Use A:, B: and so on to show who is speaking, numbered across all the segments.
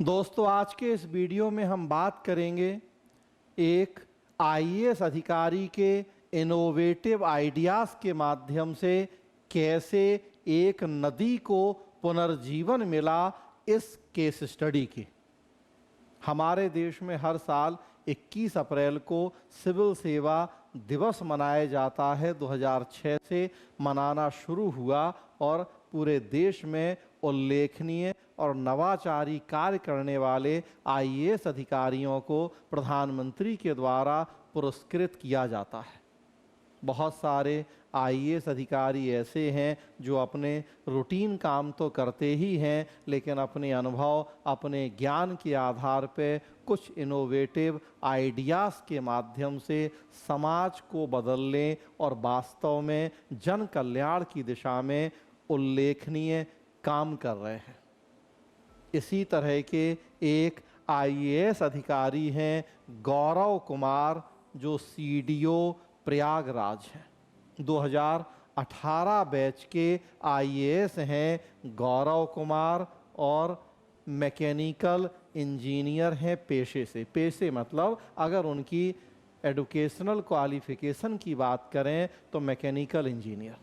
A: दोस्तों, आज के इस वीडियो में हम बात करेंगे एक आईएएस अधिकारी के इनोवेटिव आइडियाज़ के माध्यम से कैसे एक नदी को पुनर्जीवन मिला, इस केस स्टडी की। हमारे देश में हर साल 21 अप्रैल को सिविल सेवा दिवस मनाया जाता है। 2006 से मनाना शुरू हुआ और पूरे देश में उल्लेखनीय और नवाचारी कार्य करने वाले आईएएस अधिकारियों को प्रधानमंत्री के द्वारा पुरस्कृत किया जाता है। बहुत सारे आईएएस अधिकारी ऐसे हैं जो अपने रूटीन काम तो करते ही हैं, लेकिन अपने अनुभव, अपने ज्ञान के आधार पे कुछ इनोवेटिव आइडियाज़ के माध्यम से समाज को बदलने और वास्तव में जन कल्याण की दिशा में उल्लेखनीय काम कर रहे हैं। इसी तरह के एक आईएएस अधिकारी हैं गौरव कुमार, जो सीडीओ प्रयागराज हैं। 2018 बैच के आईएएस हैं गौरव कुमार और मैकेनिकल इंजीनियर हैं पेशे से। पेशे मतलब अगर उनकी एजुकेशनल क्वालिफिकेशन की बात करें तो मैकेनिकल इंजीनियर।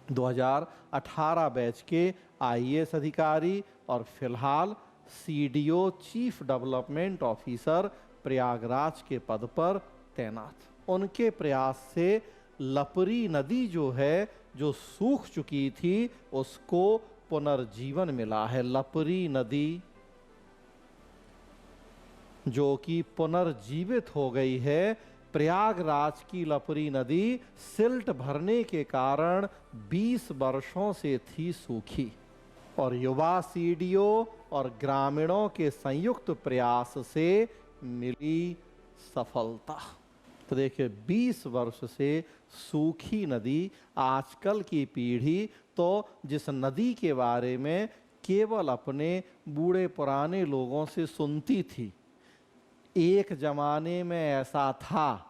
A: 2018 बैच के आईएएस अधिकारी और फिलहाल CDO chief development officer Prayagraj के पद पर तैनात। उनके प्रयास से लपरी नदी जो है, जो सूख चुकी थी, उसको पुनर्जीवन मिला है। लपरी नदी जो कि पुनर्जीवित हो गई है। प्रयागराज की लपरी नदी सिल्ट भरने के कारण 20 वर्षों से थी सूखी और युवा सीडीओ और ग्रामीणों के संयुक्त प्रयास से मिली सफलता। तो देखिए, 20 वर्ष से सूखी नदी, आजकल की पीढ़ी तो जिस नदी के बारे में केवल अपने बूढ़े पुराने लोगों से सुनती थी, एक जमाने में ऐसा था,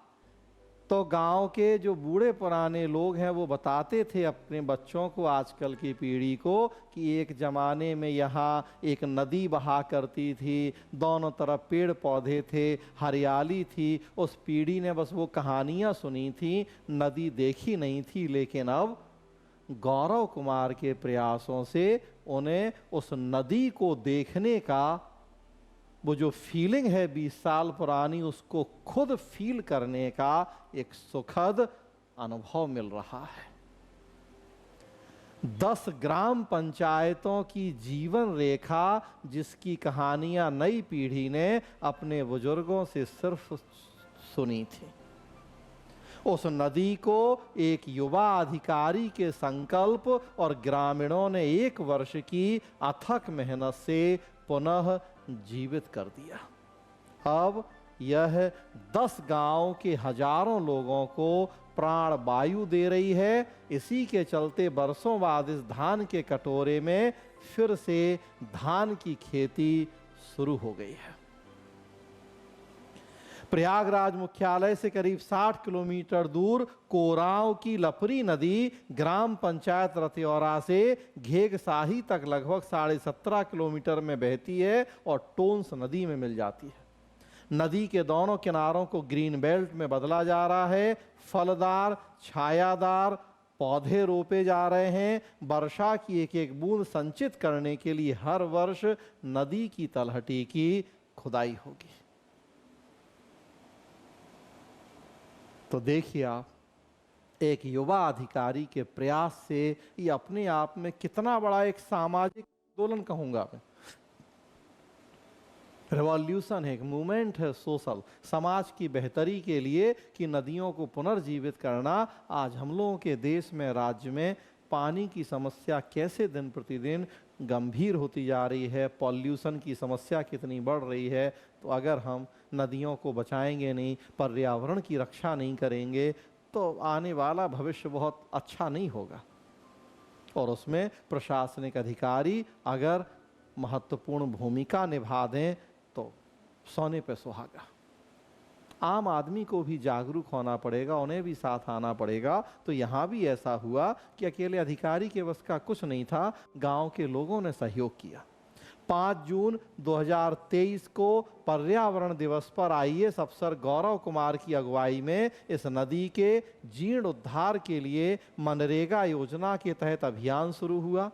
A: तो गांव के जो बूढ़े पुराने लोग हैं वो बताते थे अपने बच्चों को, आजकल की पीढ़ी को, कि एक जमाने में यहाँ एक नदी बहा करती थी, दोनों तरफ पेड़ पौधे थे, हरियाली थी। उस पीढ़ी ने बस वो कहानियाँ सुनी थी, नदी देखी नहीं थी। लेकिन अब गौरव कुमार के प्रयासों से उन्हें उस नदी को देखने का वो जो फीलिंग है 20 साल पुरानी, उसको खुद फील करने का एक सुखद अनुभव मिल रहा है। 10 ग्राम पंचायतों की जीवन रेखा, जिसकी कहानियां नई पीढ़ी ने अपने बुजुर्गों से सिर्फ सुनी थी, उस नदी को एक युवा अधिकारी के संकल्प और ग्रामीणों ने 1 वर्ष की अथक मेहनत से पुनः जीवित कर दिया। अब यह 10 गांव के हजारों लोगों को प्राण वायु दे रही है। इसी के चलते बरसों बाद इस धान के कटोरे में फिर से धान की खेती शुरू हो गई है। प्रयागराज मुख्यालय से करीब 60 किलोमीटर दूर कोरांव की लपरी नदी ग्राम पंचायत रतिौरा से घेगसाही तक लगभग 17.5 किलोमीटर में बहती है और टोंस नदी में मिल जाती है। नदी के दोनों किनारों को ग्रीन बेल्ट में बदला जा रहा है। फलदार, छायादार पौधे रोपे जा रहे हैं। वर्षा की एक एक बूंद संचित करने के लिए हर वर्ष नदी की तलहटी की खुदाई होगी। तो देखिए आप, एक युवा अधिकारी के प्रयास से ये अपने आप में कितना बड़ा एक सामाजिक आंदोलन कहूंगा मैं, रिवॉल्यूशन है, एक मूवमेंट है सोशल, समाज की बेहतरी के लिए कि नदियों को पुनर्जीवित करना। आज हम लोगों के देश में, राज्य में पानी की समस्या कैसे दिन प्रतिदिन गंभीर होती जा रही है, पॉल्यूशन की समस्या कितनी बढ़ रही है। तो अगर हम नदियों को बचाएंगे नहीं, पर्यावरण की रक्षा नहीं करेंगे, तो आने वाला भविष्य बहुत अच्छा नहीं होगा। और उसमें प्रशासनिक अधिकारी अगर महत्वपूर्ण भूमिका निभा दें तो सोने पे सुहागा। आम आदमी को भी जागरूक होना पड़ेगा, उन्हें भी साथ आना पड़ेगा। तो यहाँ भी ऐसा हुआ कि अकेले अधिकारी के बस का कुछ नहीं था, गांव के लोगों ने सहयोग किया। 5 जून 2023 को पर्यावरण दिवस पर आईएएस अफसर गौरव कुमार की अगुवाई में इस नदी के जीर्णोद्धार के लिए मनरेगा योजना के तहत अभियान शुरू हुआ।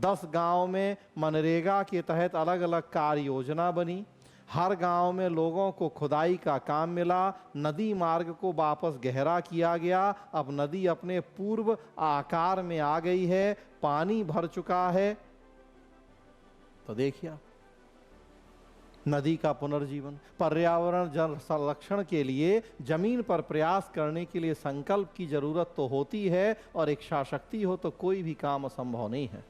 A: 10 गांव में मनरेगा के तहत अलग अलग कार्य योजना बनी। हर गांव में लोगों को खुदाई का काम मिला। नदी मार्ग को वापस गहरा किया गया। अब नदी अपने पूर्व आकार में आ गई है, पानी भर चुका है। तो देखिए नदी का पुनर्जीवन, पर्यावरण जल संरक्षण के लिए जमीन पर प्रयास करने के लिए संकल्प की जरूरत तो होती है, और इच्छा शक्ति हो तो कोई भी काम असंभव नहीं है।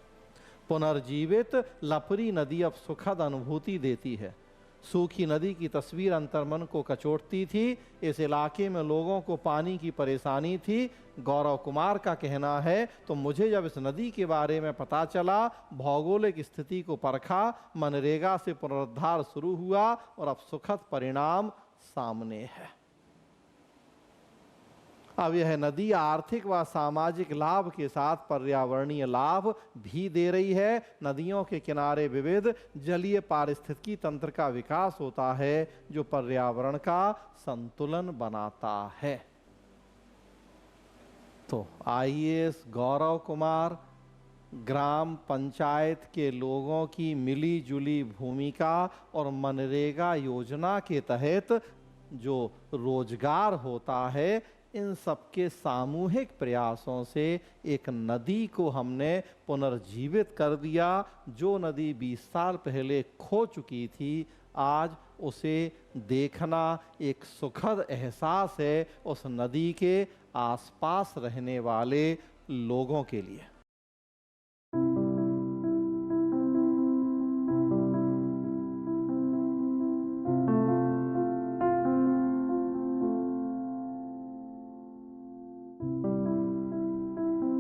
A: पुनर्जीवित लपरी नदी अब सुखद अनुभूति देती है। सूखी नदी की तस्वीर अंतर्मन को कचोटती थी। इस इलाके में लोगों को पानी की परेशानी थी। गौरव कुमार का कहना है, तो मुझे जब इस नदी के बारे में पता चला, भौगोलिक स्थिति को परखा, मनरेगा से पुनरुद्धार शुरू हुआ और अब सुखद परिणाम सामने है। अब यह नदी आर्थिक व सामाजिक लाभ के साथ पर्यावरणीय लाभ भी दे रही है। नदियों के किनारे विविध जलीय पारिस्थितिकी तंत्र का विकास होता है, जो पर्यावरण का संतुलन बनाता है। तो आईएएस गौरव कुमार ग्राम पंचायत के लोगों की मिली जुली भूमिका और मनरेगा योजना के तहत जो रोजगार होता है, इन सबके सामूहिक प्रयासों से एक नदी को हमने पुनर्जीवित कर दिया। जो नदी 20 साल पहले खो चुकी थी, आज उसे देखना एक सुखद एहसास है उस नदी के आसपास रहने वाले लोगों के लिए।